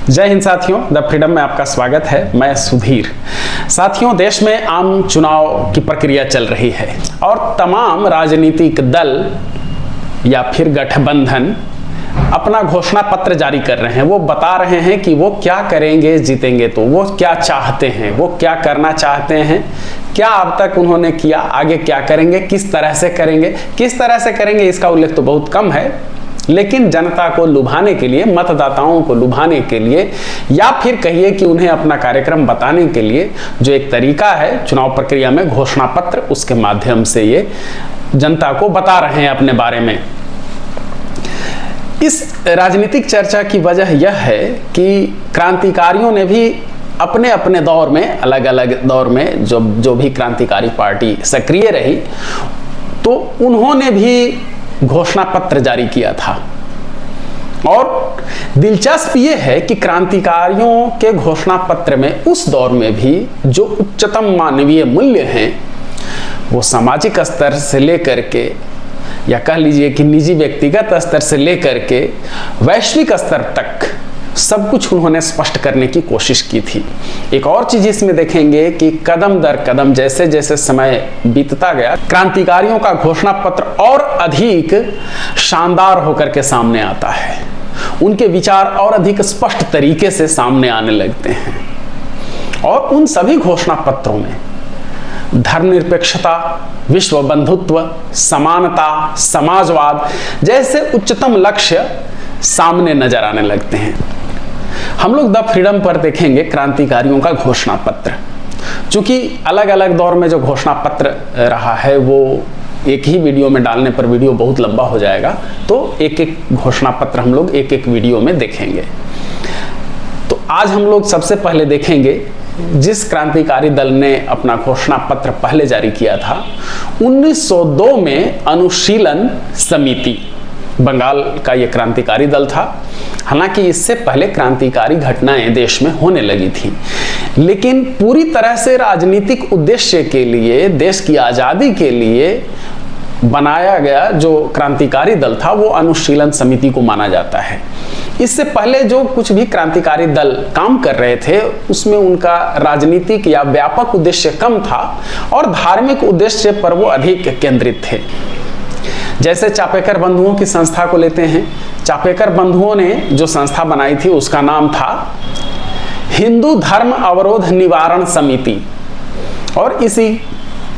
जय हिंद साथियों, the freedom में आपका स्वागत है। मैं सुधीर। साथियों, देश में आम चुनाव की प्रक्रिया चल रही है और तमाम राजनीतिक दल या फिर गठबंधन अपना घोषणा पत्र जारी कर रहे हैं। वो बता रहे हैं कि वो क्या करेंगे जीतेंगे तो, वो क्या चाहते हैं, वो क्या करना चाहते हैं, क्या अब तक उन्होंने किया, आगे क्या करेंगे, किस तरह से करेंगे इसका उल्लेख तो बहुत कम है। लेकिन जनता को लुभाने के लिए, मतदाताओं को लुभाने के लिए, या फिर कहिए कि उन्हें अपना कार्यक्रम बताने के लिए जो एक तरीका है चुनाव प्रक्रिया में, घोषणा पत्र, उसके माध्यम से ये जनता को बता रहे हैं अपने बारे में। इस राजनीतिक चर्चा की वजह यह है कि क्रांतिकारियों ने भी अपने अपने दौर में, अलग अलग दौर में जो भी क्रांतिकारी पार्टी सक्रिय रही, तो उन्होंने भी घोषणा पत्र जारी किया था। और दिलचस्प ये है कि क्रांतिकारियों के घोषणा पत्र में उस दौर में भी जो उच्चतम मानवीय मूल्य हैं, वो सामाजिक स्तर से लेकर के, या कह लीजिए कि निजी व्यक्तिगत स्तर से लेकर के वैश्विक स्तर तक सब कुछ उन्होंने स्पष्ट करने की कोशिश की थी। एक और चीज इसमें देखेंगे कि कदम दर कदम, जैसे जैसे समय बीतता गया, क्रांतिकारियों का घोषणा पत्र और अधिक शानदार होकर के सामने आता है। उनके विचार और अधिक स्पष्ट तरीके से सामने आने लगते हैं। और उन सभी घोषणा पत्रों में धर्मनिरपेक्षता, विश्व बंधुत्व, समानता, समाजवाद जैसे उच्चतम लक्ष्य सामने नजर आने लगते हैं। हम लोग द फ्रीडम पर देखेंगे क्रांतिकारियों का घोषणा पत्र। चूंकि अलग अलग दौर में जो घोषणा पत्र रहा है वो एक ही वीडियो में डालने पर वीडियो बहुत लंबा हो जाएगा, तो एक एक घोषणा पत्र हम लोग एक एक वीडियो में देखेंगे। तो आज हम लोग सबसे पहले देखेंगे जिस क्रांतिकारी दल ने अपना घोषणा पत्र पहले जारी किया था, 1902 में अनुशीलन समिति, बंगाल का यह क्रांतिकारी दल था। हालांकि इससे पहले क्रांतिकारी घटनाएं देश में होने लगी थी, लेकिन पूरी तरह से राजनीतिक उद्देश्य के लिए, देश की आजादी के लिए बनाया गया जो क्रांतिकारी दल था वो अनुशीलन समिति को माना जाता है। इससे पहले जो कुछ भी क्रांतिकारी दल काम कर रहे थे उसमें उनका राजनीतिक या व्यापक उद्देश्य कम था और धार्मिक उद्देश्य पर वो अधिक केंद्रित थे। जैसे चापेकर बंधुओं की संस्था को लेते हैं। चापेकर बंधुओं ने जो संस्था बनाई थी उसका नाम था हिंदू धर्म अवरोध निवारण समिति, और इसी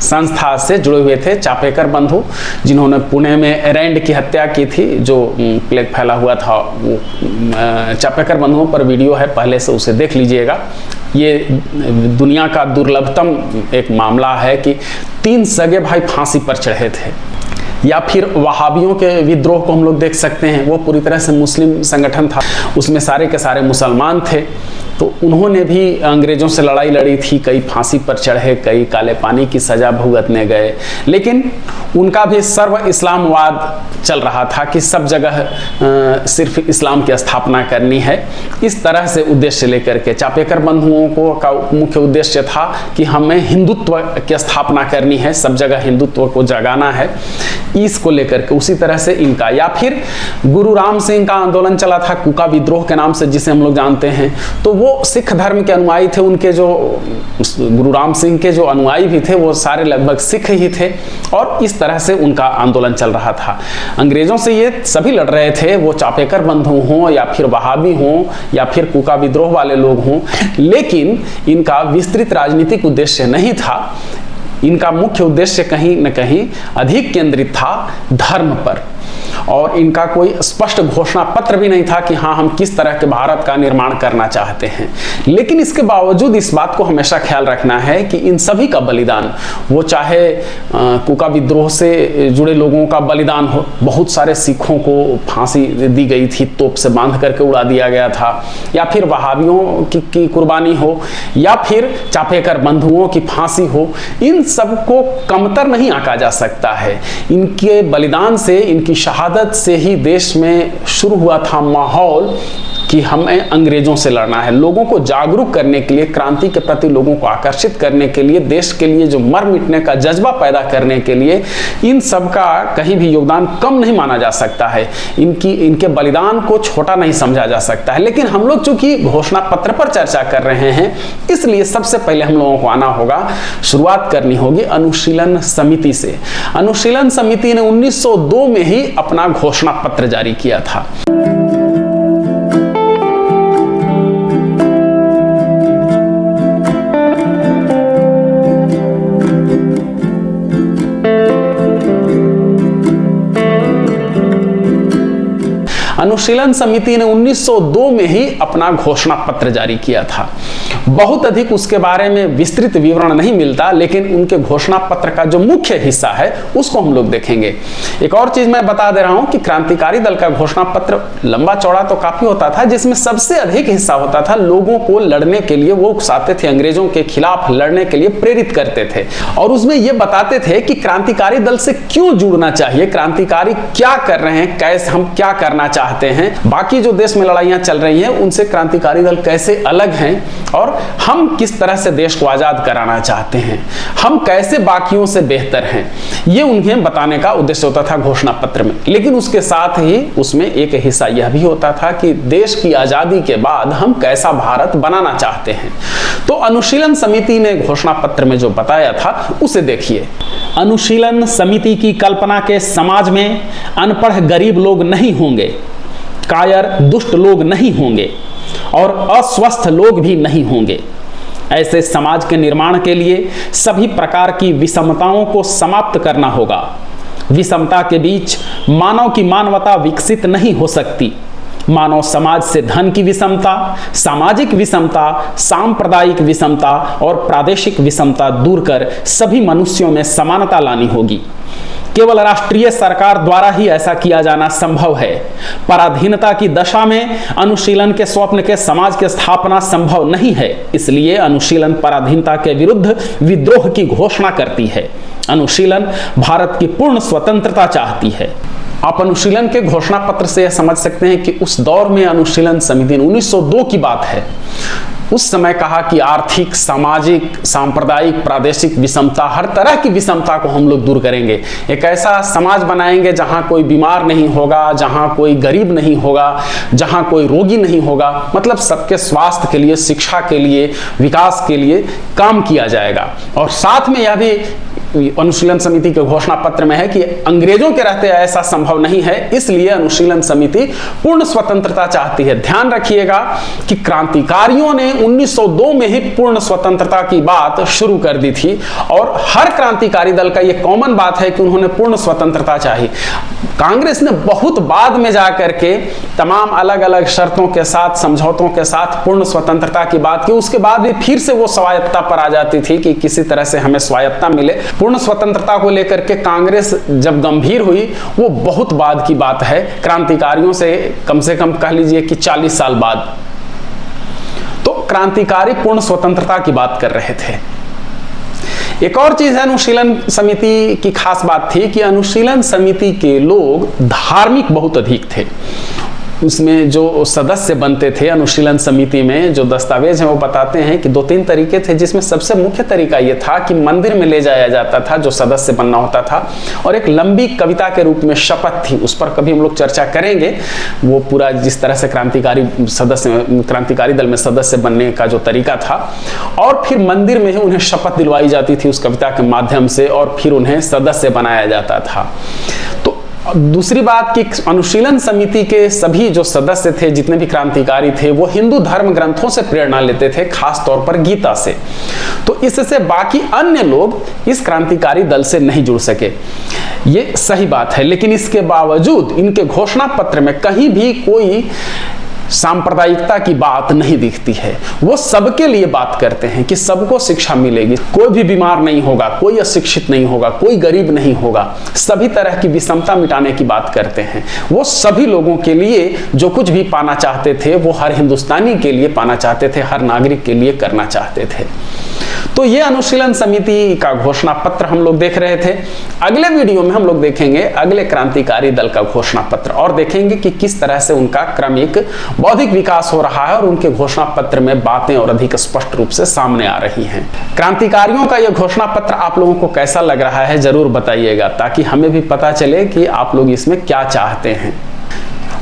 संस्था से जुड़े हुए थे चापेकर बंधु, जिन्होंने पुणे में रैंड की हत्या की थी, जो प्लेग फैला हुआ था। वो चापेकर बंधुओं पर वीडियो है, पहले से उसे देख लीजिएगा। ये दुनिया का दुर्लभतम एक मामला है कि 3 सगे भाई फांसी पर चढ़े थे। या फिर वहाबियों के विद्रोह को हम लोग देख सकते हैं। वो पूरी तरह से मुस्लिम संगठन था, उसमें सारे के सारे मुसलमान थे, तो उन्होंने भी अंग्रेजों से लड़ाई लड़ी थी। कई फांसी पर चढ़े, कई काले पानी की सजा भुगतने गए, लेकिन उनका भी सर्व इस्लामवाद चल रहा था कि सब जगह सिर्फ इस्लाम की स्थापना करनी है। इस तरह से उद्देश्य लेकर के चापेकर बंधुओं को का मुख्य उद्देश्य था कि हमें हिंदुत्व की स्थापना करनी है, सब जगह हिंदुत्व को जगाना है, इसको लेकर के। उसी तरह से इनका, या फिर गुरु राम सिंह का आंदोलन चला था कूका विद्रोह के नाम से, जिसे हम लोग जानते हैं। तो वो सिख धर्म के अनुयायी थे। उनके जो गुरु राम सिंह के जो अनुयायी भी थे वो सारे लगभग सिख ही थे, और इस तरह से उनका आंदोलन चल रहा था। अंग्रेजों से ये सभी लड़ रहे थे, वो चापेकर बंधु हों या फिर वहाबी हों या फिर कूका विद्रोह वाले लोग हों, लेकिन इनका विस्तृत राजनीतिक उद्देश्य नहीं था। इनका मुख्य उद्देश्य कहीं न कहीं अधिक केंद्रित था धर्म पर, और इनका कोई स्पष्ट घोषणा पत्र भी नहीं था कि हाँ, हम किस तरह के भारत का निर्माण करना चाहते हैं। लेकिन इसके बावजूद इस बात को हमेशा ख्याल रखना है कि इन सभी का बलिदान, वो चाहे कूका विद्रोह से जुड़े लोगों का बलिदान हो, बहुत सारे सिखों को फांसी दी गई थी, तोप से बांध करके उड़ा दिया गया था, या फिर वहाबियों की कुर्बानी हो, या फिर चापेकर बंधुओं की फांसी हो, इन सबको कमतर नहीं आंका जा सकता है। इनके बलिदान से, इनकी शहादत से ही देश में शुरू हुआ था माहौल कि हमें अंग्रेजों से लड़ना है। लोगों को जागरूक करने के लिए, क्रांति के प्रति लोगों को आकर्षित करने के लिए, देश के लिए जो मर मिटने का जज्बा पैदा करने के लिए इन सब का कहीं भी योगदान कम नहीं माना जा सकता है, इनके बलिदान को छोटा नहीं समझा जा सकता है। लेकिन हम लोग चूंकि घोषणा पत्र पर चर्चा कर रहे हैं, इसलिए सबसे पहले हम लोगों को आना होगा, शुरुआत करनी होगी अनुशीलन समिति से। अनुशीलन समिति ने 1902 में ही अपना घोषणा पत्र जारी किया था। अनुशीलन समिति ने 1902 में ही अपना घोषणा पत्र जारी किया था। बहुत अधिक उसके बारे में विस्तृत विवरण नहीं मिलता, लेकिन उनके घोषणा पत्र का जो मुख्य हिस्सा है उसको हम लोग देखेंगे। एक और चीज मैं बता दे रहा हूं कि क्रांतिकारी दल का घोषणा पत्र लंबा चौड़ा तो काफी होता था, जिसमें सबसे अधिक हिस्सा होता था लोगों को लड़ने के लिए, वो उकसाते थे, अंग्रेजों के खिलाफ लड़ने के लिए प्रेरित करते थे। और उसमें ये बताते थे कि क्रांतिकारी दल से क्यों जुड़ना चाहिए, क्रांतिकारी क्या कर रहे हैं, कैसे हम क्या करना चाहते हैं, बाकी जो देश में लड़ाइयां चल रही हैं उनसे क्रांतिकारी दल कैसे अलग हैं, और हम किस तरह से देश को आजाद कराना चाहते हैं, हम कैसे बाकियों से बेहतर हैं, ये उन्हें बताने का उद्देश्य होता था घोषणा पत्र में। लेकिन उसके साथ ही उसमें एक हिस्सा यह भी होता था कि देश की आजादी के बाद हम कैसा भारत बनाना चाहते हैं। तो अनुशीलन समिति ने घोषणा पत्र में जो बताया था उसे देखिए। अनुशीलन समिति की कल्पना के समाज में अनपढ़ गरीब लोग नहीं होंगे, कायर दुष्ट लोग नहीं होंगे और अस्वस्थ लोग भी नहीं होंगे। ऐसे समाज के निर्माण के लिए सभी प्रकार की विषमताओं को समाप्त करना होगा। विषमता के बीच मानव की मानवता विकसित नहीं हो सकती। मानव समाज से धन की विषमता, सामाजिक विषमता, सांप्रदायिक विषमता और प्रादेशिक विषमता दूर कर सभी मनुष्यों में समानता लानी होगी। केवल राष्ट्रीय सरकार द्वारा ही ऐसा किया जाना संभव है। पराधीनता की दशा में अनुशीलन के स्वप्न के समाज की स्थापना संभव नहीं है। इसलिए अनुशीलन पराधीनता के विरुद्ध विद्रोह की घोषणा करती है। अनुशीलन भारत की पूर्ण स्वतंत्रता चाहती है। आप अनुशीलन के घोषणा पत्र से यह समझ सकते हैं कि उस दौर में अनुशीलन समिति 1902 की बात है, उस समय कहा कि आर्थिक, सामाजिक, सांप्रदायिक, प्रादेशिक विषमता, हर तरह की विषमता को हम लोग दूर करेंगे। एक ऐसा समाज बनाएंगे जहां कोई बीमार नहीं होगा, जहां कोई गरीब नहीं होगा, जहां कोई रोगी नहीं होगा। मतलब सबके स्वास्थ्य के लिए, शिक्षा के लिए, विकास के लिए काम किया जाएगा। और साथ में यह भी अनुशीलन समिति के घोषणा पत्र में है कि अंग्रेजों के रहते ऐसा संभव नहीं है, इसलिए अनुशीलन समिति पूर्ण स्वतंत्रता चाहती है। ध्यान रखिएगा कि क्रांतिकारियों ने 1902 में ही पूर्ण स्वतंत्रता की बात शुरू कर दी थी, और हर क्रांतिकारी दल का यह कॉमन बात है कि उन्होंने पूर्ण स्वतंत्रता चाही। कांग्रेस ने बहुत बाद में जाकर के तमाम अलग अलग शर्तों के साथ, समझौतों के साथ पूर्ण स्वतंत्रता की बात की। उसके बाद भी फिर से वो स्वायत्तता पर आ जाती थी कि किसी तरह से हमें स्वायत्तता मिले। पूर्ण स्वतंत्रता को लेकर के कांग्रेस जब गंभीर हुई, वो बहुत बाद की बात है, क्रांतिकारियों से कम कह लीजिए कि 40 साल बाद। तो क्रांतिकारी पूर्ण स्वतंत्रता की बात कर रहे थे। एक और चीज है, अनुशीलन समिति की खास बात थी कि अनुशीलन समिति के लोग धार्मिक बहुत अधिक थे। उसमें जो सदस्य बनते थे अनुशीलन समिति में, जो दस्तावेज हैं वो बताते हैं कि 2-3 तरीके थे, जिसमें सबसे मुख्य तरीका ये था कि मंदिर में ले जाया जाता था जो सदस्य बनना होता था, और एक लंबी कविता के रूप में शपथ थी। उस पर कभी हम लोग चर्चा करेंगे, वो पूरा जिस तरह से क्रांतिकारी दल में सदस्य बनने का जो तरीका था। और फिर मंदिर में ही उन्हें शपथ दिलवाई जाती थी उस कविता के माध्यम से, और फिर उन्हें सदस्य बनाया जाता था। तो दूसरी बात कि अनुशीलन समिति के सभी जो सदस्य थे, जितने भी क्रांतिकारी थे, वो हिंदू धर्म ग्रंथों से प्रेरणा लेते थे, खास तौर पर गीता से। तो इससे बाकी अन्य लोग इस क्रांतिकारी दल से नहीं जुड़ सके, ये सही बात है। लेकिन इसके बावजूद इनके घोषणा पत्र में कहीं भी कोई सांप्रदायिकता की बात नहीं दिखती है। वो सबके लिए बात करते हैं कि सबको शिक्षा मिलेगी, कोई भी बीमार नहीं होगा, कोई अशिक्षित नहीं होगा, कोई गरीब नहीं होगा, सभी तरह की विषमता मिटाने की बात करते हैं। वो सभी लोगों के लिए जो कुछ भी पाना चाहते थे, वो हर हिंदुस्तानी के लिए पाना चाहते थे, हर नागरिक के लिए करना चाहते थे। तो ये अनुशीलन समिति का घोषणा पत्र हम लोग देख रहे थे। अगले वीडियो में हम लोग देखेंगे अगले क्रांतिकारी दल का घोषणा पत्र, और देखेंगे कि किस तरह से उनका क्रमिक बौद्धिक विकास हो रहा है और उनके घोषणा पत्र में बातें और अधिक स्पष्ट रूप से सामने आ रही हैं। क्रांतिकारियों का यह घोषणा पत्र आप लोगों को कैसा लग रहा है जरूर बताइएगा, ताकि हमें भी पता चले कि आप लोग इसमें क्या चाहते हैं।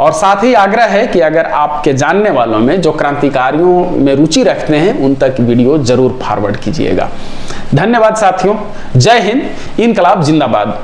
और साथ ही आग्रह है कि अगर आपके जानने वालों में जो क्रांतिकारियों में रुचि रखते हैं उन तक वीडियो जरूर फॉरवर्ड कीजिएगा। धन्यवाद साथियों। जय हिंद। इनकलाब जिंदाबाद।